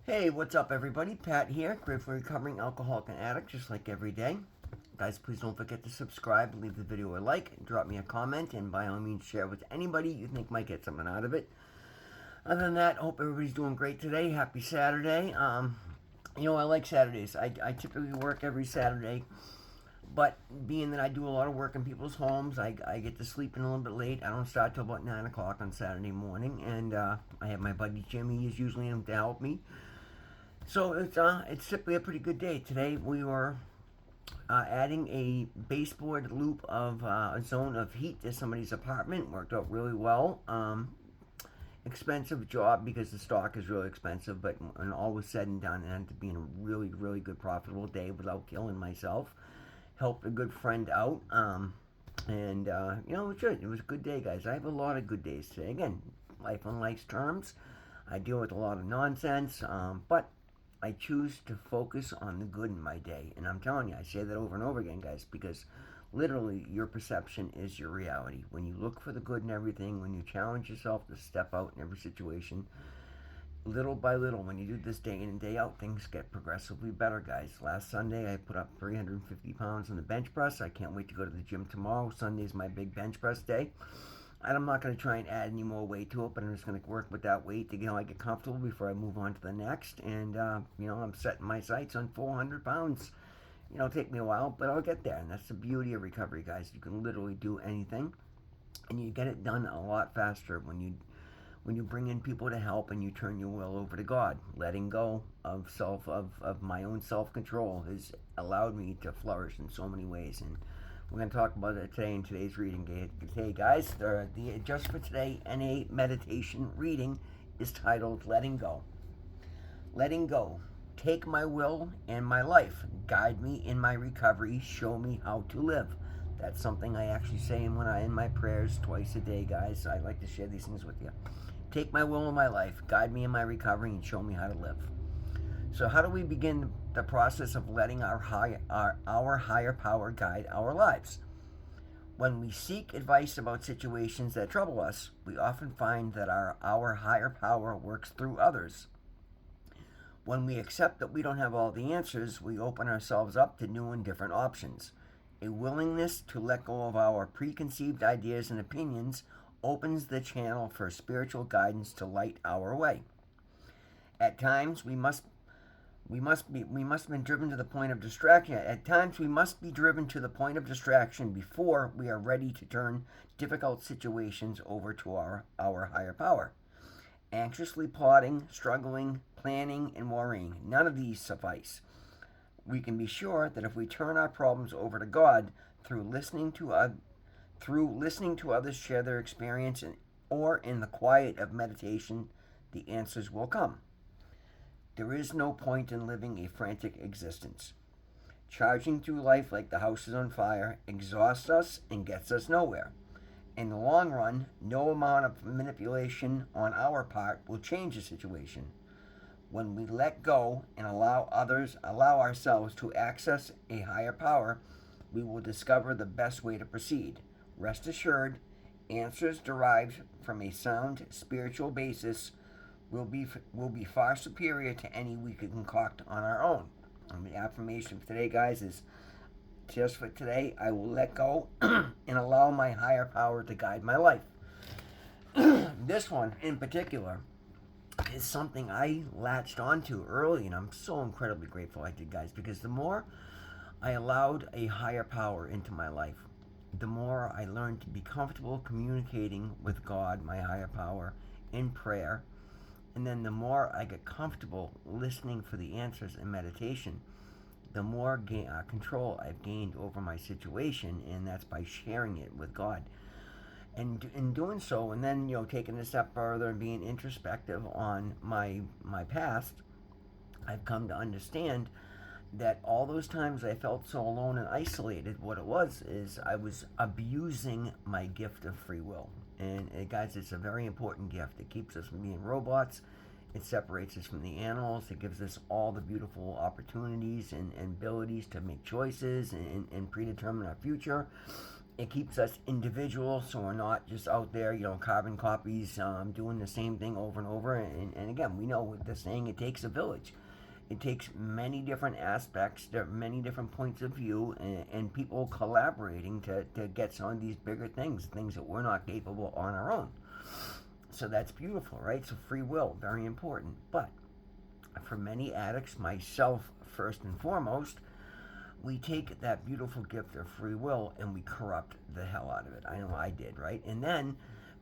Hey, what's up, everybody? Pat here, grateful recovering alcoholic and addict, just like every day. Guys, please don't forget to subscribe, leave the video a like, drop me a comment, and by all means, share with anybody you think might get something out of it. Other than that, hope everybody's doing great today. Happy Saturday. I like Saturdays. I typically work every Saturday, but being that I do a lot of work in people's homes, I get to sleep in a little bit late. I don't start till about 9 o'clock on Saturday morning, and I have my buddy Jimmy. He's usually in to help me. So it's simply a pretty good day. Today we were adding a baseboard loop of a zone of heat to somebody's apartment. Worked out really well. Expensive job because the stock is really expensive, but when all was said and done, it ended up being a really, really good, profitable day without killing myself. Helped a good friend out. It was good. It was a good day, guys. I have a lot of good days today. Again, life on life's terms. I deal with a lot of nonsense, but I choose to focus on the good in my day. And I'm telling you, I say that over and over again, guys, because literally your perception is your reality. When you look for the good in everything, when you challenge yourself to step out in every situation, little by little, when you do this day in and day out, things get progressively better, guys. Last Sunday, I put up 350 pounds on the bench press. I can't wait to go to the gym tomorrow. Sunday's my big bench press day. And I'm not going to try and add any more weight to it, but I'm just going to work with that weight to get comfortable before I move on to the next. And I'm setting my sights on 400 pounds. It'll take me a while, but I'll get there. And that's the beauty of recovery, guys. You can literally do anything, and you get it done a lot faster when you bring in people to help and you turn your will over to God. Letting go of my own self control has allowed me to flourish in so many ways. And we're going to talk about it today in today's reading. Today, guys, the Just for Today NA meditation reading is titled Letting Go. Letting go. Take my will and my life. Guide me in my recovery. Show me how to live. That's something I actually say in my prayers twice a day, guys. I like to share these things with you. Take my will and my life. Guide me in my recovery and show me how to live. So how do we begin the process of letting our higher power guide our lives? When we seek advice about situations that trouble us, we often find that our higher power works through others. When we accept that we don't have all the answers, we open ourselves up to new and different options. A willingness to let go of our preconceived ideas and opinions opens the channel for spiritual guidance to light our way. At times, we must have been driven to the point of distraction. At times, we must be driven to the point of distraction before we are ready to turn difficult situations over to our higher power. Anxiously plotting, struggling, planning, and worrying, none of these suffice. We can be sure that if we turn our problems over to God through listening to others share their experience or in the quiet of meditation, the answers will come. There is no point in living a frantic existence. Charging through life like the house is on fire exhausts us and gets us nowhere. In the long run, no amount of manipulation on our part will change the situation. When we let go and allow ourselves to access a higher power, we will discover the best way to proceed. Rest assured, answers derived from a sound spiritual basis will be far superior to any we could concoct on our own. And the affirmation for today, guys, is just for today, I will let go and allow my higher power to guide my life. This one in particular is something I latched onto early, and I'm so incredibly grateful I did, guys, because the more I allowed a higher power into my life, the more I learned to be comfortable communicating with God, my higher power, in prayer. And then the more I get comfortable listening for the answers in meditation, the more control I've gained over my situation, and that's by sharing it with God. And in doing so, and then taking a step further and being introspective on my past, I've come to understand that all those times I felt so alone and isolated, what it was is I was abusing my gift of free will. And guys, it's a very important gift. It keeps us from being robots. It separates us from the animals. It gives us all the beautiful opportunities and abilities to make choices and predetermine our future. It keeps us individual, so we're not just out there, carbon copies, doing the same thing over and over. And again, we know with the saying, it takes a village. It takes many different aspects, there are many different points of view, and people collaborating to get some of these bigger things that we're not capable on our own. So that's beautiful, right? So free will, very important. But for many addicts, myself first and foremost, we take that beautiful gift of free will and we corrupt the hell out of it. I know I did, right? And then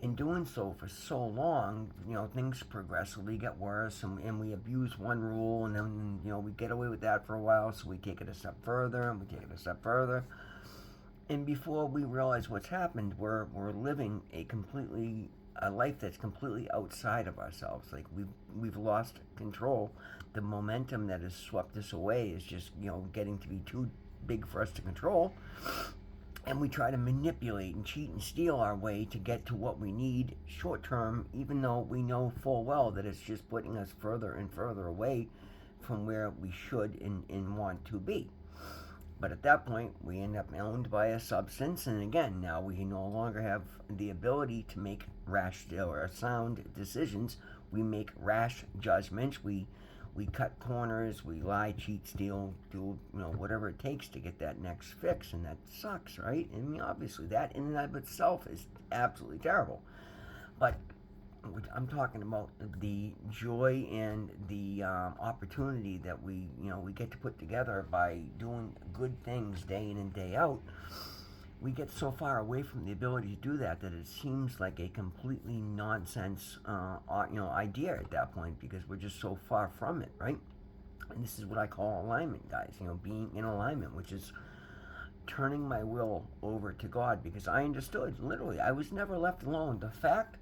in doing so for so long, things progressively get worse, and we abuse one rule, and then, we get away with that for a while, so we take it a step further, and we take it a step further. And before we realize what's happened, we're living a life that's completely outside of ourselves. Like we've lost control. The momentum that has swept us away is just getting to be too big for us to control, and we try to manipulate and cheat and steal our way to get to what we need short term, even though we know full well that it's just putting us further and further away from where we should and want to be. But at that point, we end up owned by a substance, and again, now we no longer have the ability to make rash or sound decisions. We make rash judgments. We cut corners. We lie, cheat, steal, do whatever it takes to get that next fix, and that sucks, right? I mean, obviously, that in and of itself is absolutely terrible. But I'm talking about the joy and the opportunity that we get to put together by doing good things day in and day out. We get so far away from the ability to do that it seems like a completely nonsense, idea at that point, because we're just so far from it, right? And this is what I call alignment, guys. Being in alignment, which is turning my will over to God, because I understood, literally, I was never left alone. The fact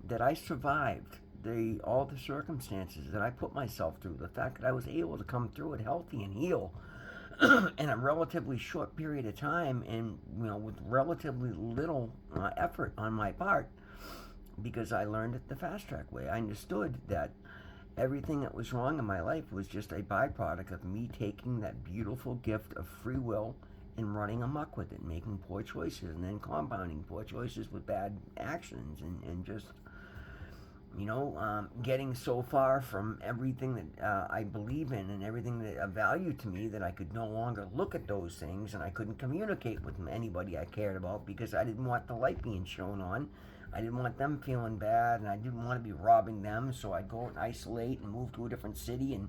that I survived all the circumstances that I put myself through, the fact that I was able to come through it healthy and heal in a relatively short period of time, and with relatively little effort on my part, because I learned it the fast track way. I understood that everything that was wrong in my life was just a byproduct of me taking that beautiful gift of free will and running amok with it, making poor choices, and then compounding poor choices with bad actions, and just getting so far from everything that I believe in and everything that of value to me, that I could no longer look at those things, and I couldn't communicate with anybody I cared about, because I didn't want the light being shown on. I didn't want them feeling bad, and I didn't want to be robbing them, so I'd go and isolate and move to a different city. And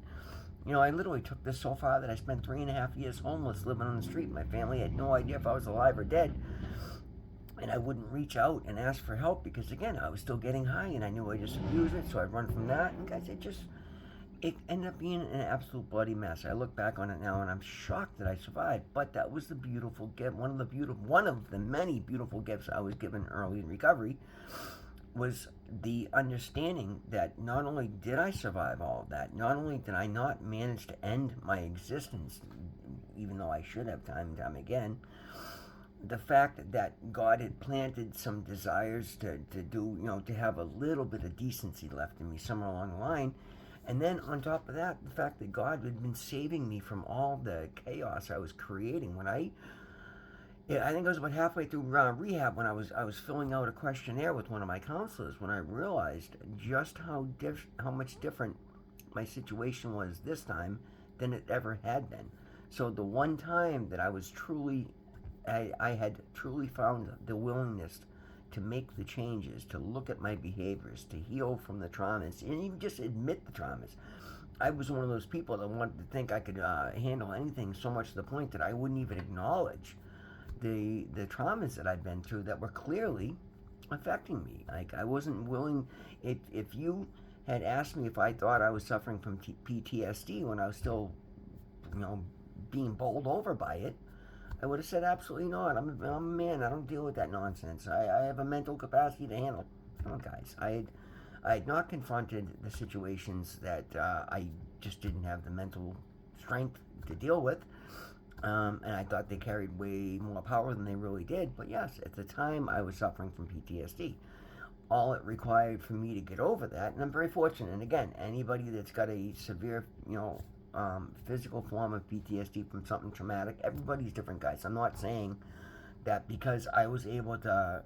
I literally took this so far that I spent 3.5 years homeless, living on the street. My family had no idea if I was alive or dead. And I wouldn't reach out and ask for help, because, again, I was still getting high, and I knew I just abused it, so I'd run from that. And, guys, it ended up being an absolute bloody mess. I look back on it now, and I'm shocked that I survived. But that was the beautiful gift. One of the many beautiful gifts I was given early in recovery was the understanding that not only did I survive all of that, not only did I not manage to end my existence, even though I should have time and time again, the fact that God had planted some desires to do, to have a little bit of decency left in me somewhere along the line. And then on top of that, the fact that God had been saving me from all the chaos I was creating. I think I was about halfway through rehab when I was filling out a questionnaire with one of my counselors, when I realized just how much different my situation was this time than it ever had been. So the one time that I had truly found the willingness to make the changes, to look at my behaviors, to heal from the traumas, and even just admit the traumas. I was one of those people that wanted to think I could handle anything, so much to the point that I wouldn't even acknowledge the traumas that I'd been through that were clearly affecting me. Like, I wasn't willing. If you had asked me if I thought I was suffering from PTSD when I was still, being bowled over by it, I would have said absolutely not. I'm a man. I don't deal with that nonsense. I have a mental capacity to handle. Come on, guys. I had not confronted the situations that I just didn't have the mental strength to deal with. And I thought they carried way more power than they really did. But yes, at the time, I was suffering from PTSD. All it required for me to get over that, and I'm very fortunate. And again, anybody that's got a severe, physical form of PTSD from something traumatic, everybody's different, guys. I'm not saying that because I was able to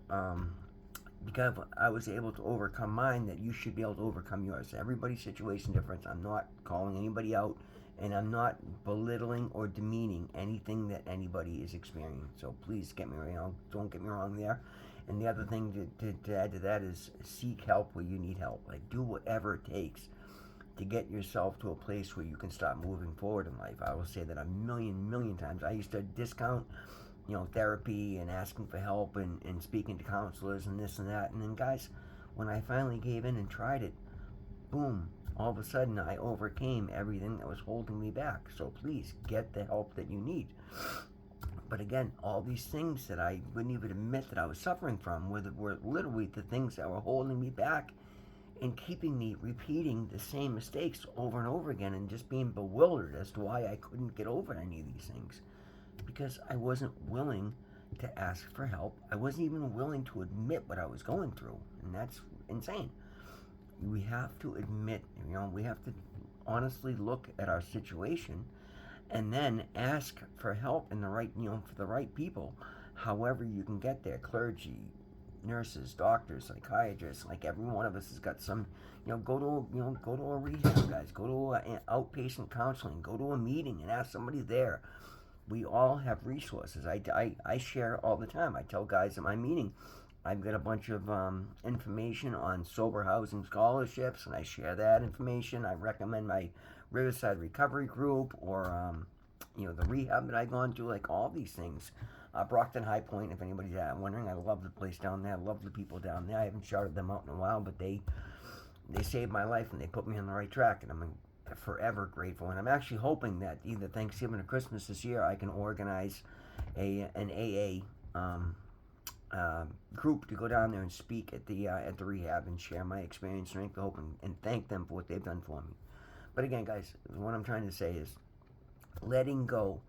overcome mine, that you should be able to overcome yours. Everybody's situation different. I'm not calling anybody out, and I'm not belittling or demeaning anything that anybody is experiencing. So please get me wrong. Don't get me wrong there. And the other thing to add to that is seek help where you need help. Like do whatever it takes to get yourself to a place where you can start moving forward in life. I will say that a million times. I used to discount therapy and asking for help and speaking to counselors and this and that. And then, guys, when I finally gave in and tried it, boom, all of a sudden I overcame everything that was holding me back. So please get the help that you need. But again, all these things that I wouldn't even admit that I was suffering from were literally the things that were holding me back and keeping me repeating the same mistakes over and over again and just being bewildered as to why I couldn't get over any of these things. Because I wasn't willing to ask for help. I wasn't even willing to admit what I was going through. And that's insane. We have to admit, we have to honestly look at our situation and then ask for help in the right, for the right people. However you can get there, clergy, nurses, doctors, psychiatrists, like every one of us has got some, go to a rehab, guys, go to an outpatient counseling, go to a meeting and ask somebody there. We all have resources. I share all the time. I tell guys at my meeting, I've got a bunch of information on sober housing scholarships, and I share that information. I recommend my Riverside Recovery Group or, the rehab that I've gone to, like all these things. Brockton High Point, if anybody's wondering, I love the place down there. I love the people down there. I haven't shouted them out in a while, but they saved my life and they put me on the right track, and I'm forever grateful. And I'm actually hoping that either Thanksgiving or Christmas this year I can organize an AA group to go down there and speak at the rehab and share my experience, strength, hope, and thank them for what they've done for me. But again, guys, what I'm trying to say is letting go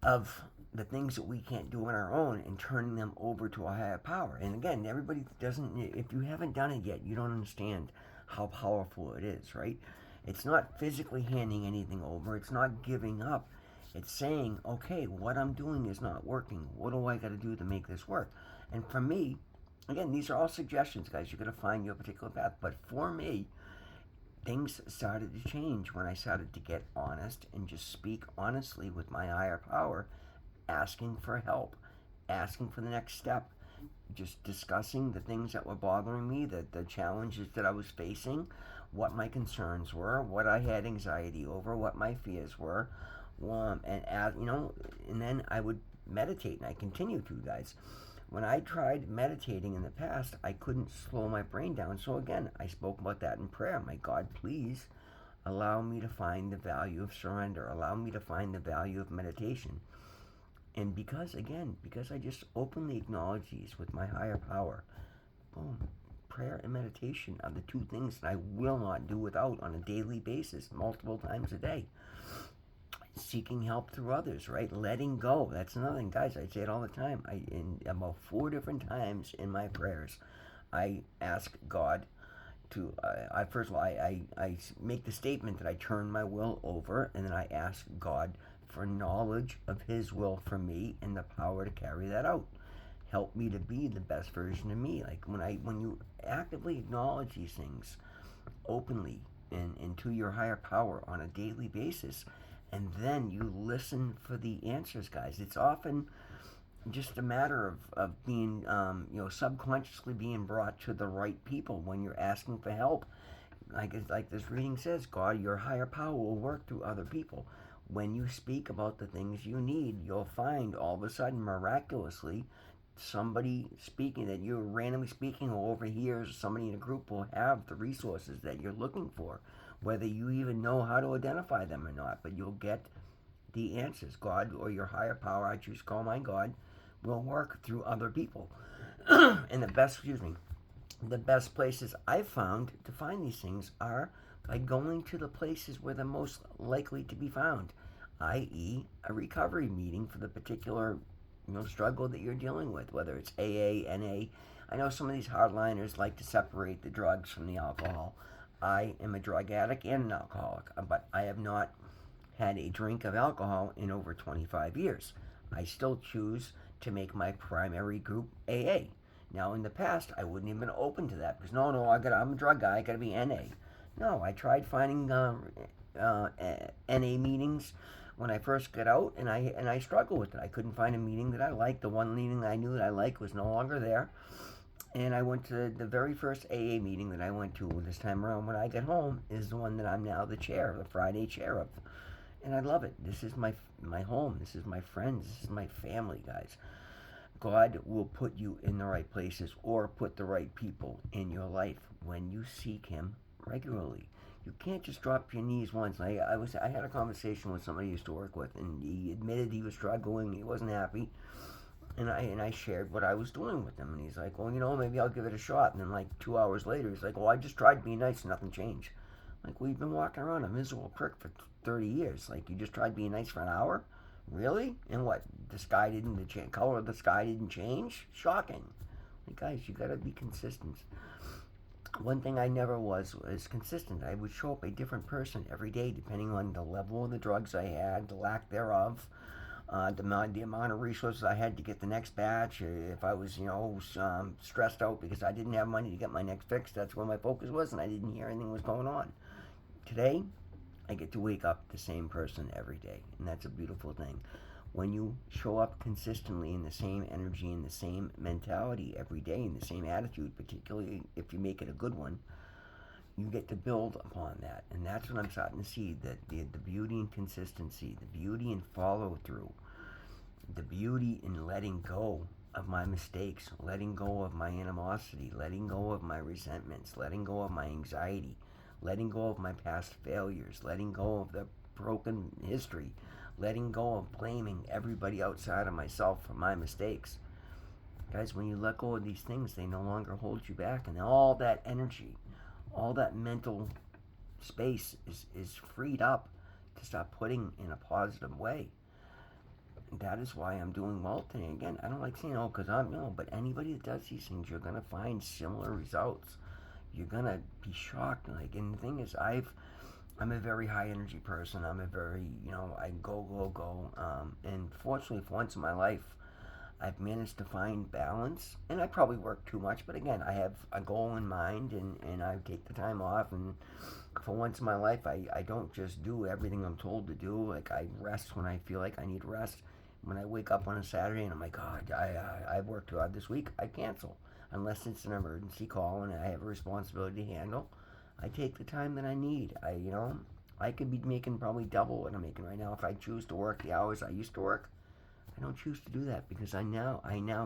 of the things that we can't do on our own and turning them over to a higher power. And again, everybody doesn't, if you haven't done it yet, you don't understand how powerful it is, right? It's not physically handing anything over. It's not giving up. It's saying, okay, what I'm doing is not working. What do I got to do to make this work? And for me, again, these are all suggestions, guys. You're going to find your particular path. But for me, things started to change when I started to get honest and just speak honestly with my higher power, asking for help, asking for the next step, just discussing the things that were bothering me, the challenges that I was facing, what my concerns were, what I had anxiety over, what my fears were, and then I would meditate, and I continue to, guys. When I tried meditating in the past, I couldn't slow my brain down. So again, I spoke about that in prayer. My God, please allow me to find the value of surrender. Allow me to find the value of meditation. And because I just openly acknowledge these with my higher power, boom, prayer and meditation are the two things that I will not do without on a daily basis, multiple times a day. Seeking help through others, right? Letting go. That's another thing, guys. I say it all the time. In about 4 different times in my prayers, I ask God to. I first of all, I make the statement that I turn my will over, and then I ask God for knowledge of His will for me and the power to carry that out. Help me to be the best version of me. Like when you actively acknowledge these things openly and to your higher power on a daily basis, and then you listen for the answers, guys. It's often just a matter of being, subconsciously being brought to the right people when you're asking for help. Like this reading says, God, your higher power will work through other people. When you speak about the things you need, you'll find all of a sudden, miraculously, somebody speaking that you're randomly speaking or overhears, somebody in a group will have the resources that you're looking for, whether you even know how to identify them or not, but you'll get the answers. God or your higher power, I choose to call mine God, will work through other people. And the best places I've found to find these things are by going to the places where they're most likely to be found, i.e., a recovery meeting for the particular struggle that you're dealing with, whether it's AA, NA. I know some of these hardliners like to separate the drugs from the alcohol. I am a drug addict and an alcoholic, but I have not had a drink of alcohol in over 25 years. I still choose to make my primary group AA. Now, in the past, I wouldn't have been open to that because I'm a drug guy. I got to be NA. No, I tried finding NA meetings when I first got out, and I struggled with it. I couldn't find a meeting that I liked. The one meeting I knew that I liked was no longer there. And I went to the very first AA meeting that I went to this time around when I got home is the one that I'm now the chair, the Friday chair of. And I love it. This is my home. This is my friends. This is my family, guys. God will put you in the right places or put the right people in your life when you seek Him regularly. You can't just drop your knees once. I had a conversation with somebody I used to work with, and he admitted he was struggling. He wasn't happy, and I shared what I was doing with him, and he's like, well, maybe I'll give it a shot. And then like 2 hours later, he's like, well, I just tried being nice, and nothing changed. Like, we've been walking around a miserable prick for 30 years. Like, you just tried being nice for an hour? Really? And what? The color of the sky didn't change? Shocking. Like, guys, you gotta be consistent. One thing I never was consistent. I would show up a different person every day depending on the level of the drugs I had, the lack thereof, the amount of resources I had to get the next batch. If I was, stressed out because I didn't have money to get my next fix, that's where my focus was, and I didn't hear anything was going on. Today, I get to wake up the same person every day, and that's a beautiful thing. When you show up consistently in the same energy and the same mentality every day, in the same attitude, particularly if you make it a good one, you get to build upon that. And that's what I'm starting to see, that the beauty in consistency, the beauty in follow through, the beauty in letting go of my mistakes, letting go of my animosity, letting go of my resentments, letting go of my anxiety, letting go of my past failures, letting go of the broken history, letting go of blaming everybody outside of myself for my mistakes. Guys, when you let go of these things, they no longer hold you back, and all that energy, all that mental space is freed up to start putting in a positive way. And that is why I'm doing well today. Again, I don't like saying, because but anybody that does these things, you're going to find similar results. You're going to be shocked. And the thing is, I'm a very high energy person. I'm a very, I go. And fortunately, for once in my life, I've managed to find balance. And I probably work too much, but again, I have a goal in mind, and I take the time off. And for once in my life, I don't just do everything I'm told to do. Like, I rest when I feel like I need rest. When I wake up on a Saturday and I'm like, I've worked too hard this week, I cancel. Unless it's an emergency call and I have a responsibility to handle, I take the time that I need. I could be making probably double what I'm making right now if I choose to work the hours I used to work. I don't choose to do that because I now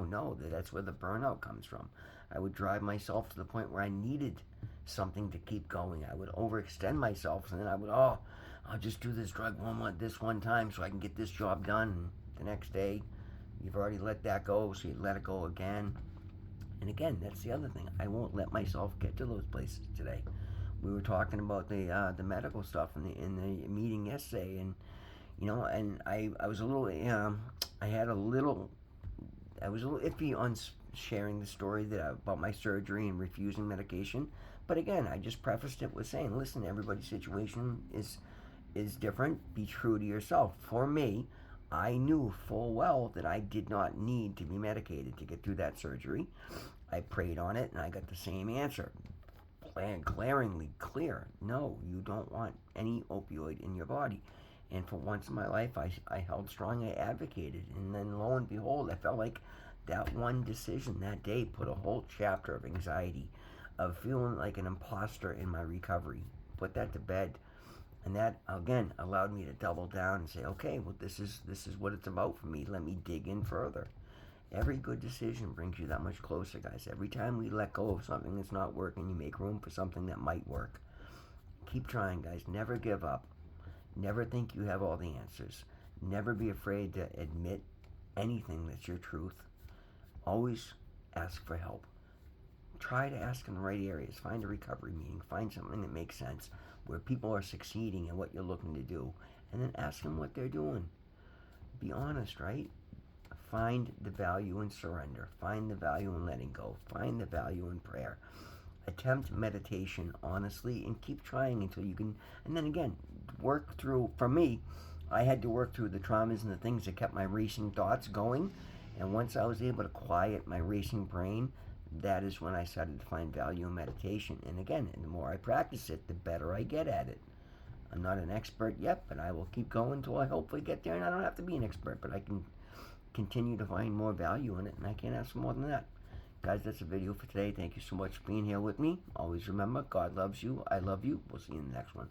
know that that's where the burnout comes from. I would drive myself to the point where I needed something to keep going. I would overextend myself, and then I would, I'll just do this drug this one time so I can get this job done. And the next day, you've already let that go, so you let it go again. And again, that's the other thing. I won't let myself get to those places today. We were talking about the medical stuff in the meeting yesterday, and and I was a little I was a little iffy on sharing the story about my surgery and refusing medication. But again, I just prefaced it with saying, listen, everybody's situation is different. Be true to yourself. For me, I knew full well that I did not need to be medicated to get through that surgery. I prayed on it, and I got the same answer. Glaringly clear. No, you don't want any opioid in your body. And for once in my life, I held strong, I advocated. And then lo and behold, I felt like that one decision that day put a whole chapter of anxiety, of feeling like an imposter in my recovery. Put that to bed. And that, again, allowed me to double down and say, okay, well, this is what it's about for me. Let me dig in further. Every good decision brings you that much closer, guys. Every time we let go of something that's not working, you make room for something that might work. Keep trying, guys. Never give up. Never think you have all the answers. Never be afraid to admit anything that's your truth. Always ask for help. Try to ask in the right areas. Find a recovery meeting. Find something that makes sense, where people are succeeding in what you're looking to do, and then ask them what they're doing. Be honest, right? Find the value in surrender. Find the value in letting go. Find the value in prayer. Attempt meditation honestly and keep trying until you can. And then again, work through. For me, I had to work through the traumas and the things that kept my racing thoughts going. And once I was able to quiet my racing brain, that is when I started to find value in meditation. And again, the more I practice it, the better I get at it. I'm not an expert yet, but I will keep going until I hopefully get there. And I don't have to be an expert, but I can continue to find more value in it, and I can't ask for more than that. Guys, that's the video for today. Thank you so much for being here with me. Always remember, God loves you. I love you. We'll see you in the next one.